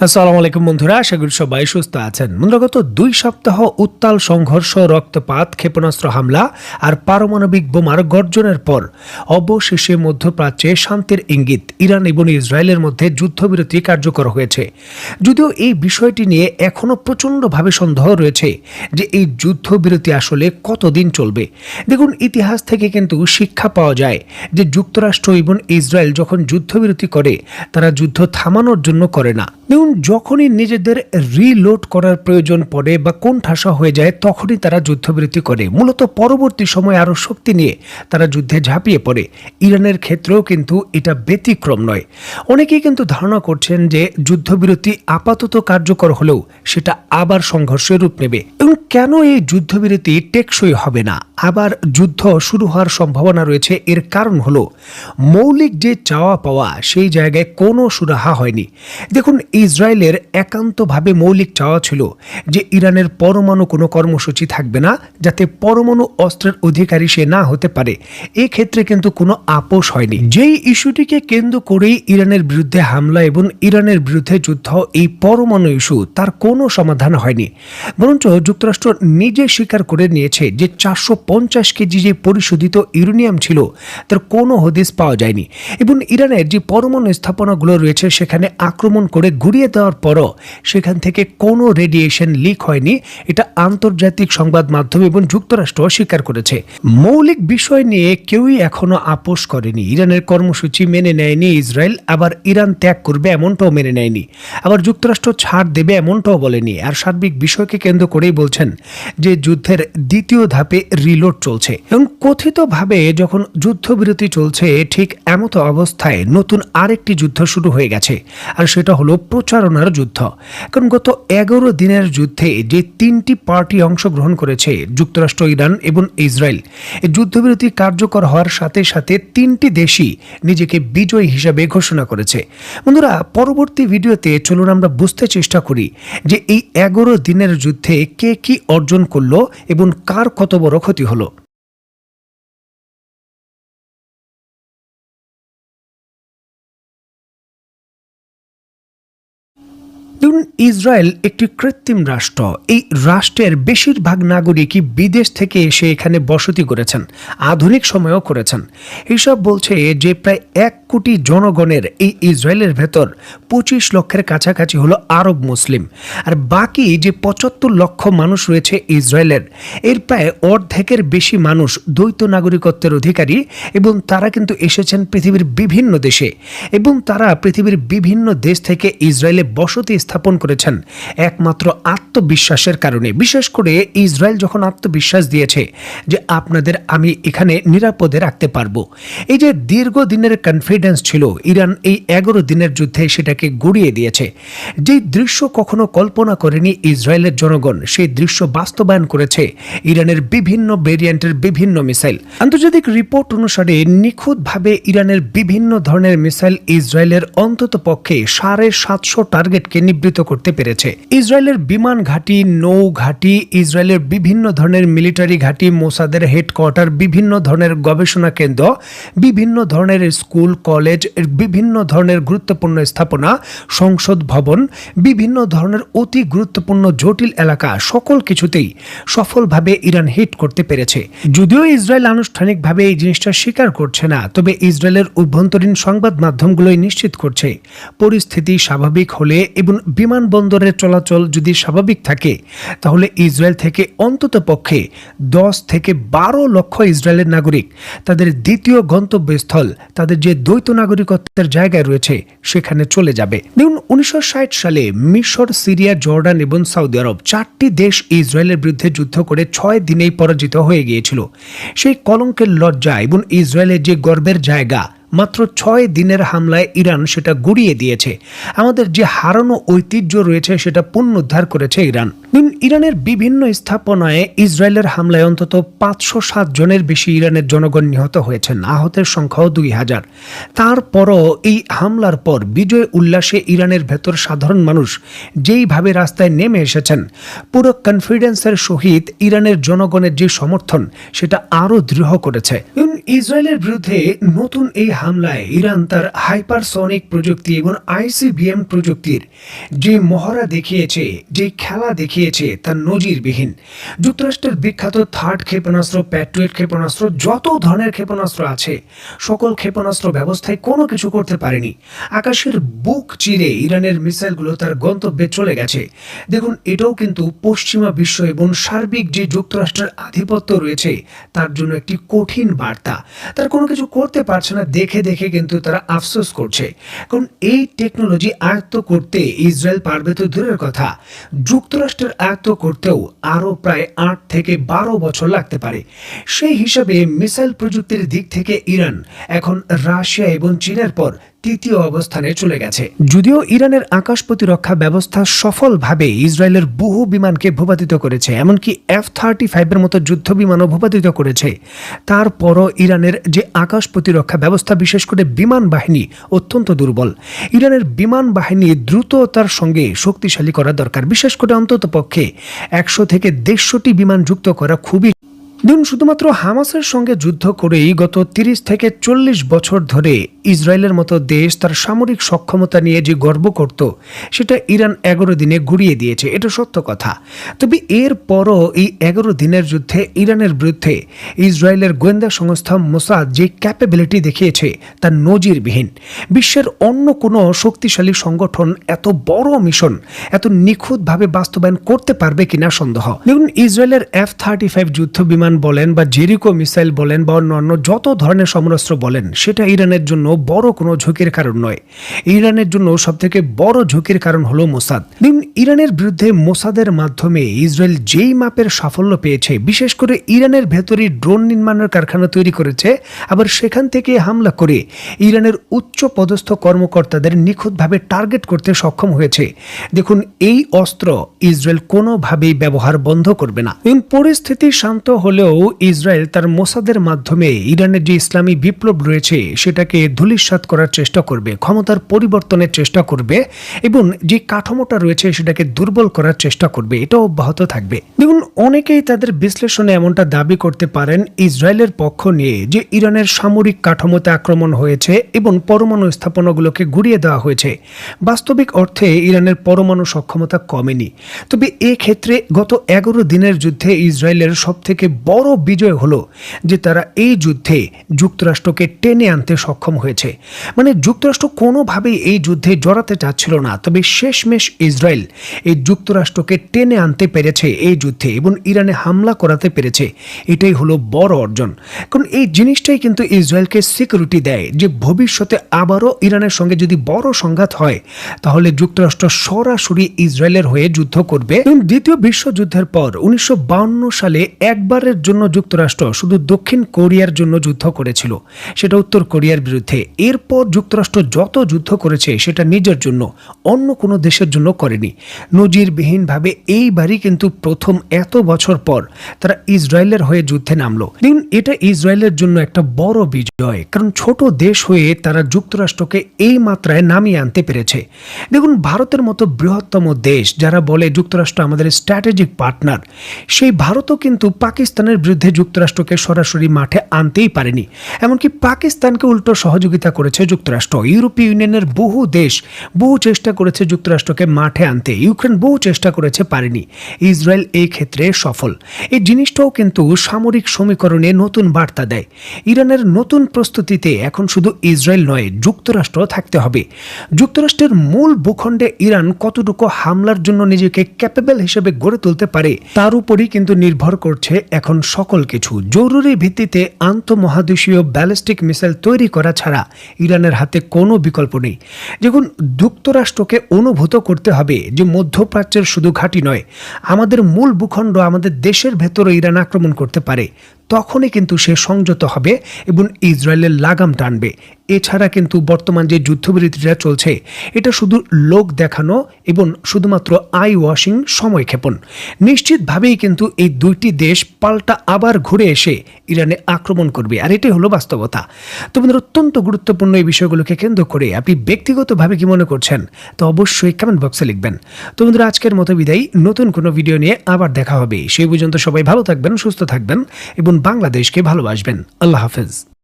আসসালামু আলাইকুম বন্ধুরা, আশা করি সবাই সুস্থ আছেন। বন্ধুরা, গত 2 সপ্তাহ উত্তাল সংঘর্ষ, রক্তপাত, ক্ষেপণাস্ত্র হামলা আর পারমাণবিক বোমার গর্জনের পর অবশেষে মধ্যপ্রাচ্যে শান্তির ইঙ্গিত। ইরান এবং ইসরায়েলের মধ্যে যুদ্ধবিরতি কার্যকর হয়েছে। যদিও এই বিষয়টি নিয়ে এখনও প্রচণ্ডভাবে সন্দেহ রয়েছে যে এই যুদ্ধবিরতি আসলে কতদিন চলবে। দেখুন, ইতিহাস থেকে কিন্তু শিক্ষা পাওয়া যায় যে যুক্তরাষ্ট্র এবং ইসরায়েল যখন যুদ্ধবিরতি করে তারা যুদ্ধ থামানোর জন্য করে না। যখনই নিজেদের রিলোড করার প্রয়োজন পড়ে বা কোণঠাসা হয়ে যায় তখনই তারা যুদ্ধবিরতি করে। মূলত পরবর্তী সময় আরও শক্তি নিয়ে তারা যুদ্ধে ঝাঁপিয়ে পড়ে। ইরানের ক্ষেত্রেও কিন্তু এটা ব্যতিক্রম নয়। অনেকেই কিন্তু ধারণা করছেন যে যুদ্ধবিরতি আপাতত কার্যকর হলেও সেটা আবার সংঘর্ষের রূপ নেবে। এবং কেন এই যুদ্ধবিরতি টেকসই হবে না, আবার যুদ্ধ শুরু হওয়ার সম্ভাবনা রয়েছে, এর কারণ হলো মৌলিক যে চাওয়া পাওয়া সেই জায়গায় কোনো সুরাহা হয়নি। দেখুন, ইসরায়েলের একান্তভাবে মৌলিক চাওয়া ছিল যে ইরানের পরমাণু কোনো কর্মসূচি থাকবে না, যাতে পরমাণু অস্ত্রের অধিকারী সে না হতে পারে। এক্ষেত্রে কিন্তু কোনো আপোষ হয়নি। যেই ইস্যুটিকে কেন্দ্র করেই ইরানের বিরুদ্ধে হামলা এবং ইরানের বিরুদ্ধে যুদ্ধ, এই পরমাণু ইস্যু, তার কোনো সমাধান হয়নি। বরঞ্চ যুক্তরাষ্ট্র নিজে স্বীকার করে নিয়েছে যে 450 কেজি যে পরিশোধিত ইউরেনিয়াম ছিল তার কোনো হদিস পাওয়া যায়নি। এবং ইরানের যে পরমাণু স্থাপনাগুলো রয়েছে সেখানে আক্রমণ করে ঘুরিয়ে দেওয়ার পরও সেখান থেকে কোনো রেডিয়েশন লিক হয়নি। এটা আন্তর্জাতিক সংবাদ মাধ্যম এবং যুক্তরাষ্ট্র স্বীকার করেছে। মৌলিক বিষয় নিয়ে কেউই এখনো আপোষ করেনি। ইরানের কর্মসূচি মেনে নেয়নি ইসরায়েল, আবার ইরান ত্যাগ করবে এমনটাও মেনে নেয়নি, আবার যুক্তরাষ্ট্র ছাড় দেবে এমনটাও বলেনি। আর সার্বিক বিষয়কে কেন্দ্র করেই বলছেন যে যুদ্ধের দ্বিতীয় ধাপে রিলোড চলছে। এবং কথিতভাবে যখন যুদ্ধবিরতি চলছে ঠিক এমত অবস্থায় নতুন আরেকটি যুদ্ধ শুরু হয়ে গেছে, আর সেটা হলো প্রচারণার যুদ্ধ। কারণ গত 11 দিনের যুদ্ধে যে 3টি পার্টি অংশগ্রহণ করেছে, যুক্তরাষ্ট্র, ইরান এবং ইসরায়েল, এই যুদ্ধবিরতি কার্যকর হওয়ার সাথে সাথে 3টি দেশই নিজেকে বিজয়ী হিসাবে ঘোষণা করেছে। বন্ধুরা, পরবর্তী ভিডিওতে চলুন আমরা বুঝতে চেষ্টা করি যে এই 11 দিনের যুদ্ধে কে কি অর্জন করলো এবং কার কত বড় ক্ষতি হলো। ইসরায়েল একটি কৃত্রিম রাষ্ট্র। এই রাষ্ট্রের বেশিরভাগ নাগরিকই বিদেশ থেকে এসে এখানে বসতি করেছেন, আধুনিক সময়েও করেছেন। এসব বলছে যে প্রায় 1 কোটি জনগণের এই ইসরায়েলের ভেতর 25 লক্ষের কাছাকাছি হলো আরব মুসলিম, আর বাকি যে 75 লক্ষ মানুষ রয়েছে ইসরায়েলের, এর প্রায় অর্ধেকের বেশি মানুষ দ্বৈত নাগরিকত্বের অধিকারী। এবং তারা কিন্তু এসেছেন পৃথিবীর বিভিন্ন দেশে, এবং তারা পৃথিবীর বিভিন্ন দেশ থেকে ইসরায়েলে বসতি স্থাপন করেছেন একমাত্র আত্মবিশ্বাসের কারণে। বিশেষ করে ইসরায়েল যখন আত্মবিশ্বাস দিয়েছে যে আপনাদের আমি এখানে নিরাপদে রাখতে পারবো। এই যে দীর্ঘদিনের কনফিডেন্স ছিল, ইরান এই 11 দিনের যুদ্ধে সেটাকে গুড়িয়ে দিয়েছে। যেই দৃশ্য কখনো কল্পনা করেনি ইসরায়েলের জনগণ, সেই দৃশ্য বাস্তবায়ন করেছে ইরানের বিভিন্ন ভেরিয়েন্টের বিভিন্ন মিসাইল। আন্তর্জাতিক রিপোর্ট অনুসারে নিখুঁতভাবে ইরানের বিভিন্ন ধরনের মিসাইল ইসরায়েলের অন্তত পক্ষে 750 টার্গেটকে নিবৃত করতে পেরেছে। ইসরায়েলের বিমান ঘাঁটি, নৌ ঘাঁটি, ইসরায়েলের বিভিন্ন ধরনের মিলিটারি ঘাঁটি, মোসাদের হেডকোয়ার্টার, বিভিন্ন ধরনের গবেষণা কেন্দ্র, বিভিন্ন ধরনের স্কুল, কলেজ, বিভিন্ন ধরনের গুরুত্বপূর্ণ স্থাপনা, সংসদ ভবন, বিভিন্ন ধরনের অতি গুরুত্বপূর্ণ জটিল এলাকা, সকল কিছুতেই সফলভাবে ইরান হিট করতে পেরেছে। যদিও ইসরায়েল আনুষ্ঠানিকভাবে এই জিনিসটা স্বীকার করছে না, তবে ইসরায়েলের অভ্যন্তরীণ সংবাদ মাধ্যমগুলোই নিশ্চিত করছে পরিস্থিতি স্বাভাবিক হলে এবং বিমানবন্দরের চলাচল যদি স্বাভাবিক থাকে তাহলে ইসরায়েল থেকে অন্তত পক্ষে 10 থেকে 12 লক্ষ ইসরায়েলের নাগরিক তাদের দ্বিতীয় গন্তব্যস্থল, তাদের যে দ্বৈত নাগরিকত্বের জায়গায় রয়েছে সেখানে চলে যাবে। দেখুন, 1960 সালে মিশর, সিরিয়া, জর্ডান এবং সৌদি আরব 4টি দেশ ইসরায়েলের বিরুদ্ধে যুদ্ধ করে 6 দিনেই পরাজিত হয়ে গিয়েছিল। সেই কলঙ্কের লজ্জা এবং ইসরায়েলের যে গর্বের জায়গা, মাত্র 6 দিনের হামলায় ইরান সেটা গুড়িয়ে দিয়েছে। আমাদের যে হারানো ঐতিহ্য রয়েছে সেটা পুনরুদ্ধার করেছে ইরান। ইরানের বিভিন্ন স্থাপনায় ইসরায়েলের হামলায় অন্তত 507 জনের বেশি ইরানের জনগণ নিহত হয়েছেন, আহতের সংখ্যাও 2000। তারপরও এই হামলার পর বিজয় উল্লাসে ইরানের ভেতর সাধারণ মানুষ যেইভাবে রাস্তায় নেমে এসেছেন, পুরো কনফিডেন্সের সহিত ইরানের জনগণের যে সমর্থন সেটা আরও দৃঢ় করেছে। ইসরায়েলের বিরুদ্ধে নতুন এই হামলায় ইরান তার হাইপারসনিক প্রযুক্তি এবং আইসিবিএম প্রযুক্তির যে মহড়া দেখিয়েছে, যে খেলা দেখিয়েছে, তা নজিরবিহীন। যুক্তরাষ্ট্রের বিখ্যাত থার্ড ক্ষেপণাস্ত্র, প্যাট্রিয়ট ক্ষেপণাস্ত্র, যত ধরনের ক্ষেপণাস্ত্র আছে সকল ক্ষেপণাস্ত্র ব্যবস্থায় কোনো কিছু করতে পারেনি। আকাশের বুক চিরে ইরানের মিসাইলগুলো তার গন্তব্যে চলে গেছে। দেখুন, এটাও কিন্তু পশ্চিমা বিশ্ব এবং সার্বিক যে যুক্তরাষ্ট্রের আধিপত্য রয়েছে তার জন্য একটি কঠিন বার্তা। তারা কোনো কিছু করতে পারছে না দেখে দেখে কিন্তু তারা আফসোস করছে, কারণ এই টেকনোলজি আয়ত্ত করতে ইসরায়েল পারবে তো দূরের কথা, যুক্তরাষ্ট্রের আয়ত্ত করতেও আরও প্রায় 8 থেকে 12 বছর লাগতে পারে। সেই হিসাবে মিসাইল প্রযুক্তির দিক থেকে ইরান এখন রাশিয়া এবং চীনের পর তৃতীয় অবস্থানে চলে গেছে। যদিও ইরানের আকাশ প্রতিরক্ষা ব্যবস্থা সফলভাবে ইসরায়েলের বহু বিমানকে ভূপাতিত করেছে, এমনকি F-35 এর মতো যুদ্ধ বিমানও ভূপাতিত করেছে, তারপরও ইরানের যে আকাশ প্রতিরক্ষা ব্যবস্থা, বিশেষ করে বিমান বাহিনী, অত্যন্ত দুর্বল। ইরানের বিমান বাহিনী দ্রুততার সঙ্গে শক্তিশালী করা দরকার, বিশেষ করে অন্ততপক্ষে 100 থেকে 150টি বিমান যুক্ত করা খুবই। শুধুমাত্র হামাসের সঙ্গে যুদ্ধ করেই গত 30 থেকে 40 বছর ধরে ইসরায়েলের মতো দেশ তার সামরিক সক্ষমতা নিয়ে যে গর্ব করত, সেটা ইরান 11 দিনে গুড়িয়ে দিয়েছে, এটা সত্য কথা। তবে এরপরও এই 11 দিনের যুদ্ধে ইরানের বিরুদ্ধে ইসরায়েলের গোয়েন্দা সংস্থা মোসাদ যে ক্যাপাবিলিটি দেখিয়েছে তা নজিরবিহীন। বিশ্বের অন্য কোনো শক্তিশালী সংগঠন এত বড় মিশন এত নিখুঁতভাবে বাস্তবায়ন করতে পারবে কিনা সন্দেহ। দেখুন, ইসরায়েলের F-35 যুদ্ধ বিমান বলেন বা জেরিকো মিসাইল বলেন বা অন্যান্য যত ধরনের সমরাস্ত্র বলেন, সেটা ইরানের জন্য বড় কোনো ঝুঁকির কারণ নয়। ইরানের জন্য সবথেকে বড় ঝুঁকির কারণ হলো মোসাদ। ইরানের বিরুদ্ধে মোসাদের মাধ্যমে ইসরায়েল যেই মাপের সাফল্য পেয়েছে, বিশেষ করে ইরানের ভেতরে ড্রোন নির্মাণের কারখানা তৈরি করেছে, আবার সেখান থেকে হামলা করে ইরানের উচ্চ পদস্থ কর্মকর্তাদের নিখুঁতভাবে টার্গেট করতে সক্ষম হয়েছে। দেখুন, এই অস্ত্র ইসরায়েল কোনোভাবেই ব্যবহার বন্ধ করবে না। পরিস্থিতি শান্ত হলেও ইসরায়েল তার মোসাদের মাধ্যমে ইরানের যে ইসলামী বিপ্লব রয়েছে সেটাকে ধূলিসাৎ করার চেষ্টা করবে, ক্ষমতার পরিবর্তনের চেষ্টা করবে এবং যে কাঠামোটা রয়েছে সেটাকে দুর্বল করার চেষ্টা করবে। এটা অব্যাহত থাকবে। দেখুন, অনেকেই তাদের বিশ্লেষণে এমনটা দাবি করতে পারেন ইসরায়েলের পক্ষ নিয়ে যে ইরানের সামরিক কাঠামোতে আক্রমণ হয়েছে এবং পরমাণু স্থাপনাগুলোকে গুড়িয়ে দেওয়া হয়েছে। বাস্তবিক অর্থে ইরানের পরমাণু সক্ষমতা কমেনি। তবে এক্ষেত্রে গত 11 দিনের যুদ্ধে ইসরায়েলের সবথেকে বড় বিজয় হলো যে তারা এই যুদ্ধে যুক্তরাষ্ট্রকে টেনে আনতে সক্ষম হয়েছে। মানে যুক্তরাষ্ট্র কোনোভাবেই এই যুদ্ধে জড়াতে চাচ্ছিল না, তবে শেষমেশ ইসরায়েল এই যুক্তরাষ্ট্রকে টেনে আনতে পেরেছে এই যুদ্ধে এবং ইরানে হামলা করাতে পেরেছে। এটাই হলো বড় অর্জন, কারণ এই জিনিসটাই কিন্তু ইসরায়েলকে সিকিউরিটি দেয় যে ভবিষ্যতে আবারও ইরানের সঙ্গে যদি বড় সংঘাত হয় তাহলে যুক্তরাষ্ট্র সরাসরি ইসরায়েলের হয়ে যুদ্ধ করবে। দ্বিতীয় বিশ্বযুদ্ধের পর 1952 সালে একবারের জন্য যুক্তরাষ্ট্র শুধু দক্ষিণ কোরিয়ার জন্য যুদ্ধ করেছিল, সেটা উত্তর কোরিয়ার বিরুদ্ধে। এরপর যুক্তরাষ্ট্র যত যুদ্ধ করেছে সেটা নিজের জন্য, অন্য কোনো দেশের জন্য করেনি। নজিরবিহীনভাবে এইবারই কিন্তু প্রথম এত বছর পর তারা ইসরায়েলের হয়ে যুদ্ধে নামলো। দেখুন, এটা ইসরায়েলের জন্য একটা বড় বিজয়, কারণ ছোট দেশ হয়ে তারা যুক্তরাষ্ট্রকে এই মাত্রায় নামিয়ে আনতে পেরেছে। দেখুন, ভারতের মতো বৃহত্তম দেশ যারা বলে যুক্তরাষ্ট্র আমাদের স্ট্র্যাটেজিক পার্টনার, সেই ভারতও কিন্তু পাকিস্তানের বিরুদ্ধে যুক্তরাষ্ট্রকে সরাসরি মাঠে আনতেই পারেনি। এমনকি পাকিস্তানকে উল্টো সহযোগিতা করেছে যুক্তরাষ্ট্র। ইউরোপীয় ইউনিয়নের বহু দেশ বহু চেষ্টা করেছে যুক্তরাষ্ট্রকে মাঠে আনতে, ইউক্রেন বহু চেষ্টা করেছে, পারেনি। ইসরায়েল এই ক্ষেত্রে সফল। এই জিনিসটাও কিন্তু সামরিক সমীকরণে নতুন বার্তা দেয়। ইরানের নতুন প্রস্তুতিতে এখন শুধু ইসরায়েল নয়, যুক্তরাষ্ট্র থাকতে হবে। যুক্তরাষ্ট্রের মূল ভূখণ্ডে ইরান কতটুকু হামলার জন্য নিজেকে ক্যাপেবল হিসেবে গড়ে তুলতে পারে তার উপরই কিন্তু নির্ভর করছে এখন সকল কিছু। জরুরি ভিত্তিতে আন্তঃমহাদেশীয় ব্যালিস্টিক মিসাইল তৈরি করা ছাড়া ইরানের হাতে কোনো বিকল্প নেই। দেখুন, যুক্তরাষ্ট্রকে অনুভূত করতে হবে যে মধ্যপ্রাচ্যের শুধু ঘাঁটি নয়, আমাদের মূল ভূখণ্ড, আমাদের দেশের ভেতরে ইরান আক্রমণ করতে পারে। তখনই কিন্তু সে সংযত হবে এবং ইসরায়েলের লাগাম টানবে। এছাড়া কিন্তু বর্তমান যে যুদ্ধবিরতিটা চলছে এটা শুধু লোক দেখানো এবং শুধুমাত্র আই ওয়াশিং, সময় ক্ষেপণ। নিশ্চিতভাবেই কিন্তু এই দুইটি দেশ পাল্টা আবার ঘুরে এসে ইরানে আক্রমণ করবে, আর এটাই হলো বাস্তবতা। তো বন্ধুরা, অত্যন্ত গুরুত্বপূর্ণ এই বিষয়গুলোকে কেন্দ্র করে আপনি ব্যক্তিগতভাবে কি মনে করছেন তো অবশ্যই কমেন্ট বক্সে লিখবেন। তো বন্ধুরা, আজকের মতো বিদায়, নতুন কোনো ভিডিও নিয়ে আবার দেখা হবে। সেই পর্যন্ত সবাই ভালো থাকবেন, সুস্থ থাকবেন এবং বাংলাদেশকে ভালোবাসবেন। আল্লাহ হাফেজ।